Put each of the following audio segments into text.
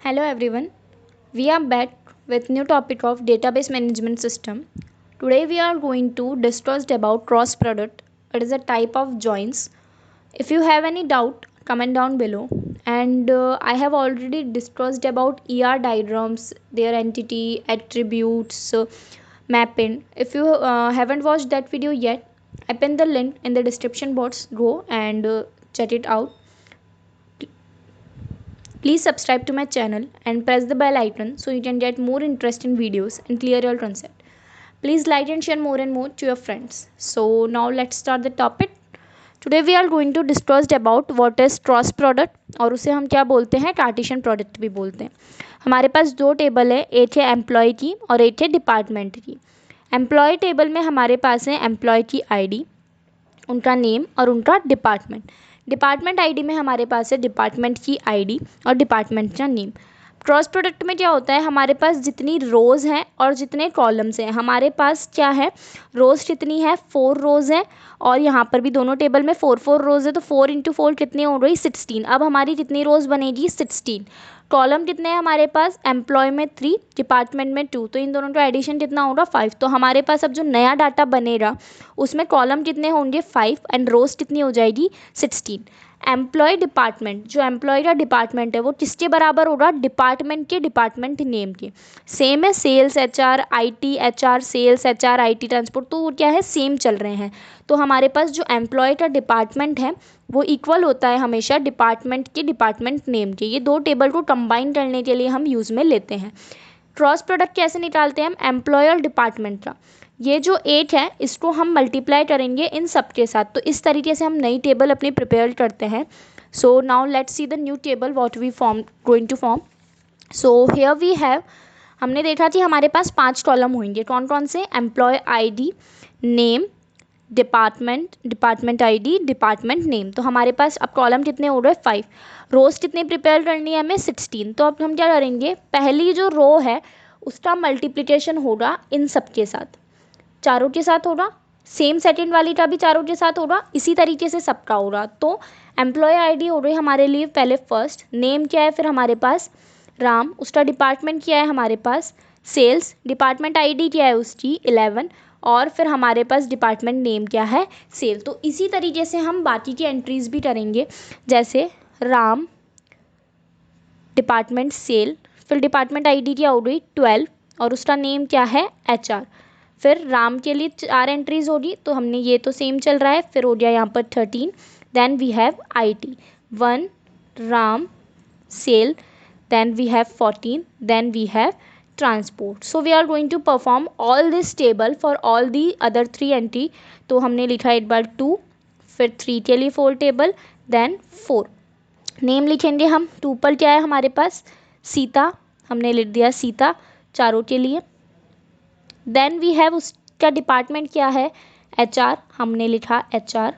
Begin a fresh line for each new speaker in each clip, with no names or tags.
Hello everyone, we are back with new topic of database management system. Today we are going to discuss about cross product. It is a type of joins. If you have any doubt, comment down below. And I have already discussed about ER diagrams, their entity, attributes, mapping. If you haven't watched that video yet, I pin the link in the description box. Go and check it out. Please subscribe to my channel and press the bell icon so you can get more interesting videos and clear your concept. Please like and share more and more to your friends. So now let's start the topic. Today we are going to discuss about what is cross product और उसे हम क्या बोलते हैं Cartesian product भी बोलते हैं. हमारे पास दो टेबल है, एक है एम्प्लॉय की और एक है डिपार्टमेंट की. एम्प्लॉय टेबल में हमारे पास है एम्प्लॉय की आईडी, उनका नेम और उनका डिपार्टमेंट. डिपार्टमेंट आईडी में हमारे पास है डिपार्टमेंट की आईडी और डिपार्टमेंट का नेम. क्रॉस प्रोडक्ट में क्या होता है, हमारे पास जितनी रोज़ हैं और जितने कॉलम्स हैं, हमारे पास क्या है, रोज़ कितनी है, 4 रोज़ हैं और यहाँ पर भी दोनों टेबल में 4 रोज़ है, तो 4 इंटू 4 कितनी हो रही, 16. अब हमारी कितनी रोज़ बनेगी, 16. कॉलम कितने हैं हमारे पास, एम्प्लॉय में 3, डिपार्टमेंट में 2, तो इन दोनों का एडिशन कितना होगा, 5. तो हमारे पास अब जो नया डाटा बनेगा उसमें कॉलम कितने होंगे, 5 एंड रोज़ कितनी हो जाएगी, 16. एम्प्लॉय डिपार्टमेंट, जो एम्प्लॉय का डिपार्टमेंट है वो किसके बराबर होगा, डिपार्टमेंट के डिपार्टमेंट नेम के. सेम है, sales HR IT HR sales HR IT transport, तो वो क्या है, सेम चल रहे हैं. तो हमारे पास जो एम्प्लॉय का डिपार्टमेंट है वो इक्वल होता है हमेशा डिपार्टमेंट के डिपार्टमेंट नेम के. ये दो टेबल को कंबाइन करने के लिए हम यूज़ में लेते हैं. क्रॉस प्रोडक्ट कैसे निकालते हैं हम, एम्प्लॉय और डिपार्टमेंट का. ये जो 8 है इसको हम मल्टीप्लाई करेंगे इन सब के साथ, तो इस तरीके से हम नई टेबल अपनी प्रिपेयर करते हैं. So now let's see the new table what we form going to form. So here we have, हमने देखा कि हमारे पास 5 कॉलम होंगे. कौन कौन से, employee ID, name, department, department ID, department name. तो हमारे पास अब कॉलम कितने हो रहे, 5. रोज़ कितनी प्रिपेयर करनी है हमें, 16. तो अब हम क्या करेंगे, पहली जो रो है उसका मल्टीप्लिकेशन होगा इन सब के साथ, चारों के साथ होगा. सेम सेकंड वाली का भी चारों के साथ होगा, इसी तरीके से सबका होगा. तो एम्प्लॉय आईडी हो रही हमारे लिए पहले फर्स्ट, नेम क्या है फिर हमारे पास, राम, उसका डिपार्टमेंट क्या है हमारे पास, सेल्स, डिपार्टमेंट आईडी क्या है उसकी, 11, और फिर हमारे पास डिपार्टमेंट नेम क्या है, सेल. तो इसी तरीके से हम बाकी की एंट्रीज भी करेंगे, जैसे राम, डिपार्टमेंट सेल, फिर डिपार्टमेंट आईडी क्या हो गई 12 और उसका नेम क्या है HR. फिर राम के लिए 4 एंट्रीज होगी, तो हमने ये तो सेम चल रहा है, फिर हो गया यहाँ पर 13. Then we have IT 1, Ram, sale, then we have 14, then we have transport. So we are going to perform all this table for all the other 3 entry. तो हमने लिखा एक बार 2, फिर 3 के लिए 4 टेबल, then 4. नेम लिखेंगे हम, 2 पर क्या है हमारे पास, सीता, हमने लिख दिया सीता चारों के लिए. देन वी हैव, उसका डिपार्टमेंट क्या है, HR, हमने लिखा HR.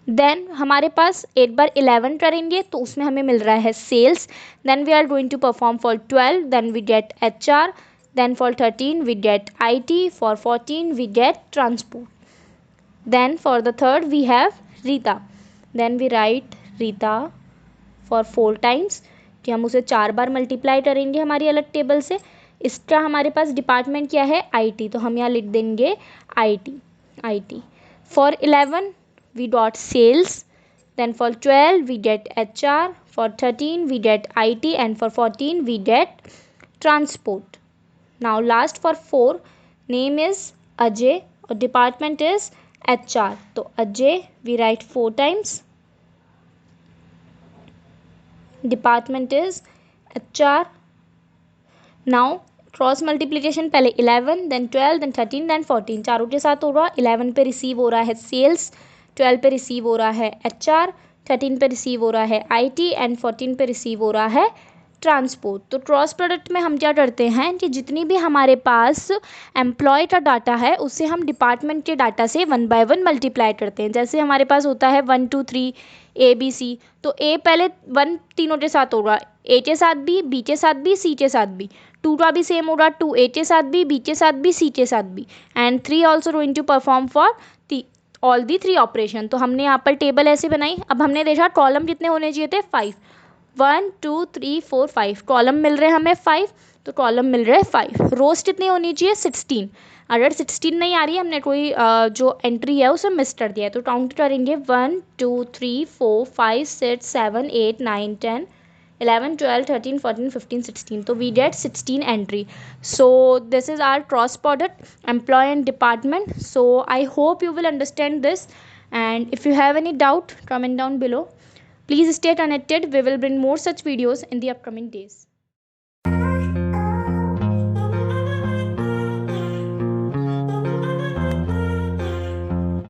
देन हमारे पास एक बार 11 करेंगे तो उसमें हमें मिल रहा है sales. Then we are going to perform for 12, then we get HR. Then for 13 we get IT, for 14 we get transport. Then for the third we have Rita. Then we write Rita for 4 times, कि हम उसे 4 बार multiply करेंगे हमारी अलग table से. इसका हमारे पास department क्या है, IT, तो हम यहाँ लिख देंगे IT. For 11 we got sales, then for 12 we get HR, for 13 we get IT, and for 14 we get transport. Now last for 4, name is Ajay or department is HR, तो Ajay we write 4 times, department is HR. Now cross multiplication, पहले 11 then 12 then 13 then 14, चारों के साथ होगा. 11 पे receive हो रहा है सेल्स, 12 पे रिसीव हो रहा है HR, 13 पे रिसीव हो रहा है IT एंड 14 पे रिसीव हो रहा है ट्रांसपोर्ट. तो क्रॉस प्रोडक्ट में हम क्या करते हैं कि जितनी भी हमारे पास एम्प्लॉय का डाटा है उससे हम डिपार्टमेंट के डाटा से 1 बाय 1 मल्टीप्लाई करते हैं. जैसे हमारे पास होता है 1 2 3 ABC, तो A पहले 1 तीनों के साथ होगा, A के साथ भी, B के साथ भी, C के साथ भी. 2 का भी सेम होगा, 2 A के साथ भी, B के साथ भी, C के साथ भी. And 3 also going to perform for all the 3 operation. तो हमने यहाँ पर टेबल ऐसे बनाई. अब हमने देखा कॉलम कितने होने चाहिए थे, 5. 1 2 3 4 5 कॉलम मिल रहे हैं हमें 5, तो कॉलम मिल रहे हैं 5। रोज कितनी होनी चाहिए 16। अगर 16 नहीं आ रही है, हमने कोई जो एंट्री है उसे मिस कर दिया है, तो काउंट करेंगे 1 2 3 4 5 6 7 8 9 10 11 12 13 14 15 16, तो we get 16 entry. So this is our cross product employee and department. So I hope you will understand this, and if you have any doubt, comment down below. Please stay connected, we will bring more such videos in the upcoming days.